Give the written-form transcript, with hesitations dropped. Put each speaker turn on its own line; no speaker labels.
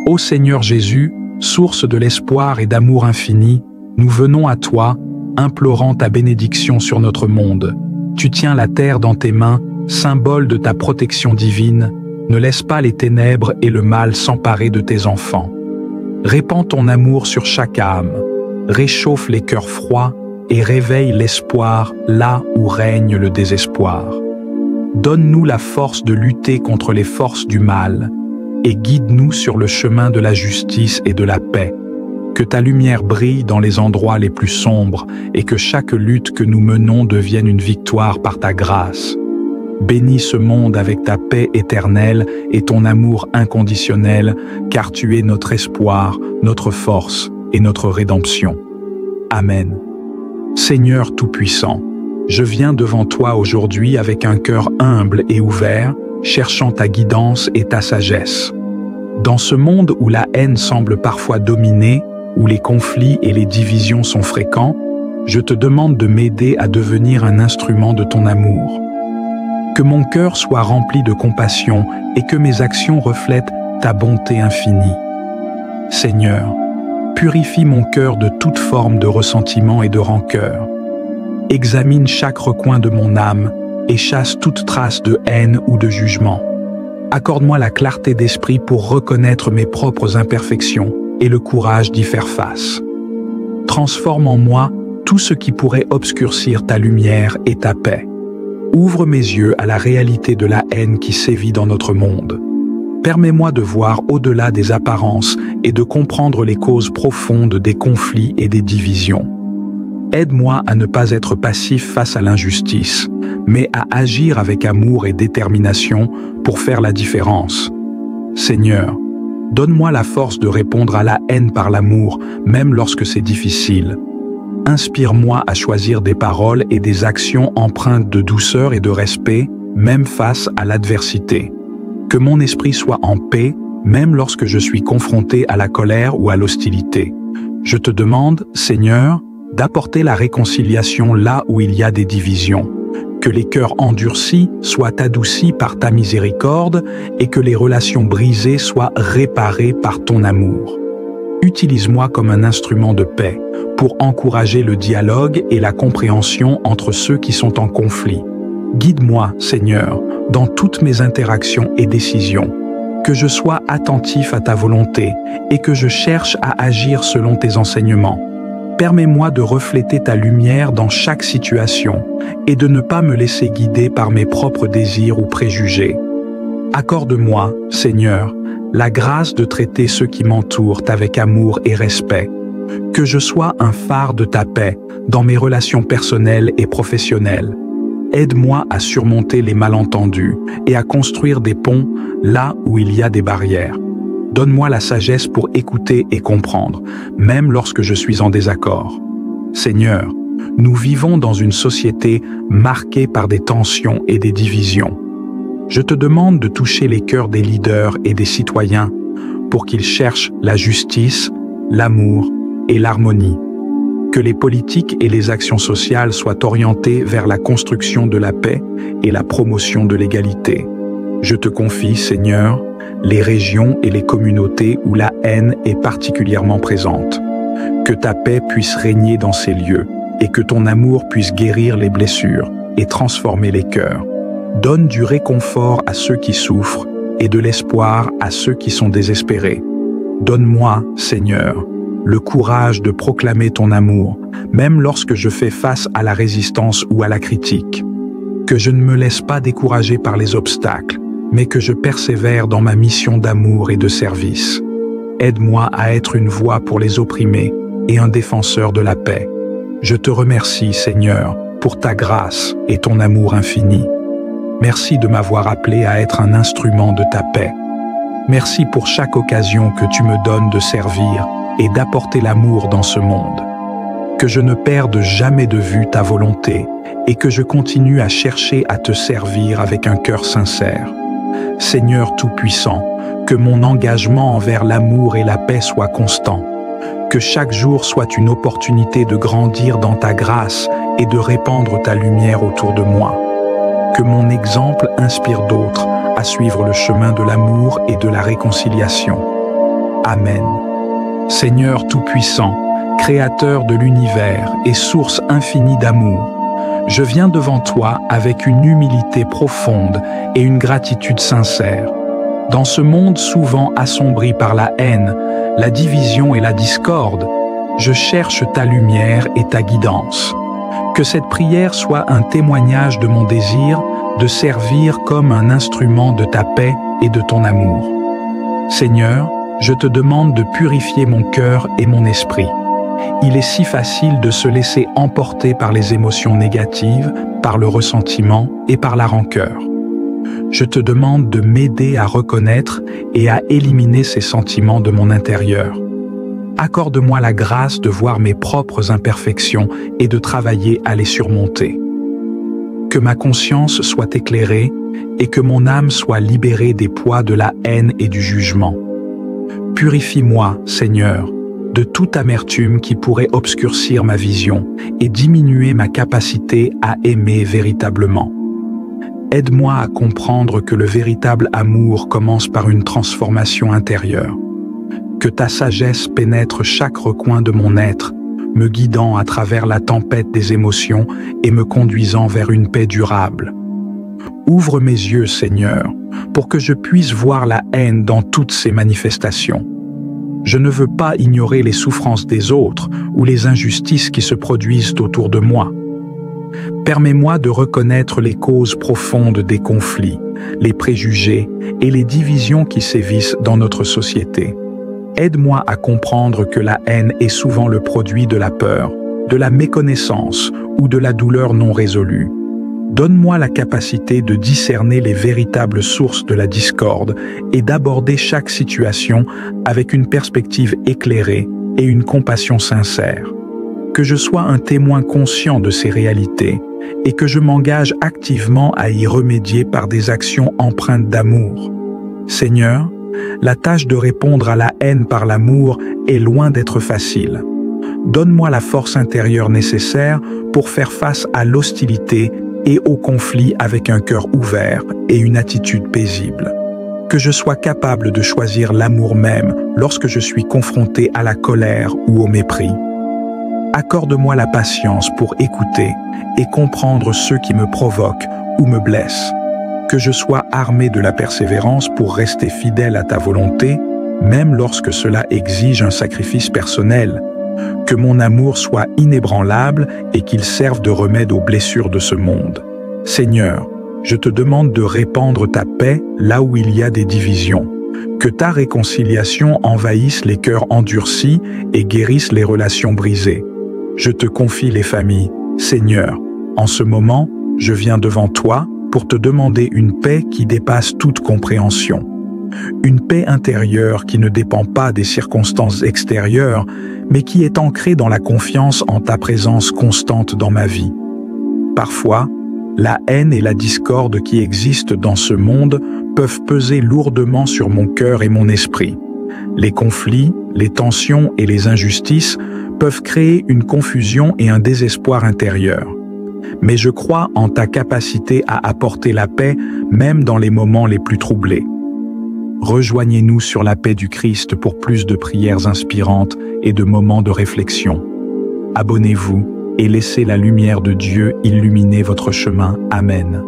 Ô Seigneur Jésus, source de l'espoir et d'amour infini, nous venons à toi, implorant ta bénédiction sur notre monde. Tu tiens la terre dans tes mains, symbole de ta protection divine. Ne laisse pas les ténèbres et le mal s'emparer de tes enfants. Répands ton amour sur chaque âme, réchauffe les cœurs froids et réveille l'espoir là où règne le désespoir. Donne-nous la force de lutter contre les forces du mal et guide-nous sur le chemin de la justice et de la paix. Que ta lumière brille dans les endroits les plus sombres et que chaque lutte que nous menons devienne une victoire par ta grâce. Bénis ce monde avec ta paix éternelle et ton amour inconditionnel, car tu es notre espoir, notre force et notre rédemption. Amen. Seigneur Tout-Puissant, je viens devant toi aujourd'hui avec un cœur humble et ouvert, cherchant ta guidance et ta sagesse. Dans ce monde où la haine semble parfois dominer, où les conflits et les divisions sont fréquents, je te demande de m'aider à devenir un instrument de ton amour. Que mon cœur soit rempli de compassion et que mes actions reflètent ta bonté infinie. Seigneur, purifie mon cœur de toute forme de ressentiment et de rancœur. Examine chaque recoin de mon âme et chasse toute trace de haine ou de jugement. Accorde-moi la clarté d'esprit pour reconnaître mes propres imperfections et le courage d'y faire face. Transforme en moi tout ce qui pourrait obscurcir ta lumière et ta paix. Ouvre mes yeux à la réalité de la haine qui sévit dans notre monde. Permets-moi de voir au-delà des apparences et de comprendre les causes profondes des conflits et des divisions. Aide-moi à ne pas être passif face à l'injustice, mais à agir avec amour et détermination pour faire la différence. Seigneur, donne-moi la force de répondre à la haine par l'amour, même lorsque c'est difficile. Inspire-moi à choisir des paroles et des actions empreintes de douceur et de respect, même face à l'adversité. Que mon esprit soit en paix, même lorsque je suis confronté à la colère ou à l'hostilité. Je te demande, Seigneur, d'apporter la réconciliation là où il y a des divisions. Que les cœurs endurcis soient adoucis par ta miséricorde et que les relations brisées soient réparées par ton amour. Utilise-moi comme un instrument de paix pour encourager le dialogue et la compréhension entre ceux qui sont en conflit. Guide-moi, Seigneur, dans toutes mes interactions et décisions. Que je sois attentif à ta volonté et que je cherche à agir selon tes enseignements. Permets-moi de refléter ta lumière dans chaque situation et de ne pas me laisser guider par mes propres désirs ou préjugés. Accorde-moi, Seigneur, la grâce de traiter ceux qui m'entourent avec amour et respect. Que je sois un phare de ta paix dans mes relations personnelles et professionnelles. Aide-moi à surmonter les malentendus et à construire des ponts là où il y a des barrières. Donne-moi la sagesse pour écouter et comprendre, même lorsque je suis en désaccord. Seigneur, nous vivons dans une société marquée par des tensions et des divisions. Je te demande de toucher les cœurs des leaders et des citoyens pour qu'ils cherchent la justice, l'amour et l'harmonie. Que les politiques et les actions sociales soient orientées vers la construction de la paix et la promotion de l'égalité. Je te confie, Seigneur, les régions et les communautés où la haine est particulièrement présente. Que ta paix puisse régner dans ces lieux et que ton amour puisse guérir les blessures et transformer les cœurs. Donne du réconfort à ceux qui souffrent et de l'espoir à ceux qui sont désespérés. Donne-moi, Seigneur, le courage de proclamer ton amour, même lorsque je fais face à la résistance ou à la critique. Que je ne me laisse pas décourager par les obstacles, mais que je persévère dans ma mission d'amour et de service. Aide-moi à être une voix pour les opprimés et un défenseur de la paix. Je te remercie, Seigneur, pour ta grâce et ton amour infini. Merci de m'avoir appelé à être un instrument de ta paix. Merci pour chaque occasion que tu me donnes de servir et d'apporter l'amour dans ce monde. Que je ne perde jamais de vue ta volonté et que je continue à chercher à te servir avec un cœur sincère. Seigneur Tout-Puissant, que mon engagement envers l'amour et la paix soit constant. Que chaque jour soit une opportunité de grandir dans ta grâce et de répandre ta lumière autour de moi. Que mon exemple inspire d'autres à suivre le chemin de l'amour et de la réconciliation. Amen. Seigneur Tout-Puissant, Créateur de l'univers et source infinie d'amour, je viens devant toi avec une humilité profonde et une gratitude sincère. Dans ce monde souvent assombri par la haine, la division et la discorde, je cherche ta lumière et ta guidance. Que cette prière soit un témoignage de mon désir de servir comme un instrument de ta paix et de ton amour. Seigneur, je te demande de purifier mon cœur et mon esprit. Il est si facile de se laisser emporter par les émotions négatives, par le ressentiment et par la rancœur. Je te demande de m'aider à reconnaître et à éliminer ces sentiments de mon intérieur. Accorde-moi la grâce de voir mes propres imperfections et de travailler à les surmonter. Que ma conscience soit éclairée et que mon âme soit libérée des poids de la haine et du jugement. Purifie-moi, Seigneur, de toute amertume qui pourrait obscurcir ma vision et diminuer ma capacité à aimer véritablement. Aide-moi à comprendre que le véritable amour commence par une transformation intérieure. Que ta sagesse pénètre chaque recoin de mon être, me guidant à travers la tempête des émotions et me conduisant vers une paix durable. Ouvre mes yeux, Seigneur, pour que je puisse voir la haine dans toutes ses manifestations. Je ne veux pas ignorer les souffrances des autres ou les injustices qui se produisent autour de moi. Permets-moi de reconnaître les causes profondes des conflits, les préjugés et les divisions qui sévissent dans notre société. Aide-moi à comprendre que la haine est souvent le produit de la peur, de la méconnaissance ou de la douleur non résolue. Donne-moi la capacité de discerner les véritables sources de la discorde et d'aborder chaque situation avec une perspective éclairée et une compassion sincère. Que je sois un témoin conscient de ces réalités et que je m'engage activement à y remédier par des actions empreintes d'amour. Seigneur, la tâche de répondre à la haine par l'amour est loin d'être facile. Donne-moi la force intérieure nécessaire pour faire face à l'hostilité et au conflit avec un cœur ouvert et une attitude paisible. Que je sois capable de choisir l'amour même lorsque je suis confronté à la colère ou au mépris. Accorde-moi la patience pour écouter et comprendre ceux qui me provoquent ou me blessent. Que je sois armé de la persévérance pour rester fidèle à ta volonté, même lorsque cela exige un sacrifice personnel. Que mon amour soit inébranlable et qu'il serve de remède aux blessures de ce monde. Seigneur, je te demande de répandre ta paix là où il y a des divisions. Que ta réconciliation envahisse les cœurs endurcis et guérisse les relations brisées. Je te confie les familles. Seigneur, en ce moment, je viens devant toi pour te demander une paix qui dépasse toute compréhension. Une paix intérieure qui ne dépend pas des circonstances extérieures, mais qui est ancrée dans la confiance en ta présence constante dans ma vie. Parfois, la haine et la discorde qui existent dans ce monde peuvent peser lourdement sur mon cœur et mon esprit. Les conflits, les tensions et les injustices peuvent créer une confusion et un désespoir intérieur. Mais je crois en ta capacité à apporter la paix même dans les moments les plus troublés. Rejoignez-nous sur la paix du Christ pour plus de prières inspirantes et de moments de réflexion. Abonnez-vous et laissez la lumière de Dieu illuminer votre chemin. Amen.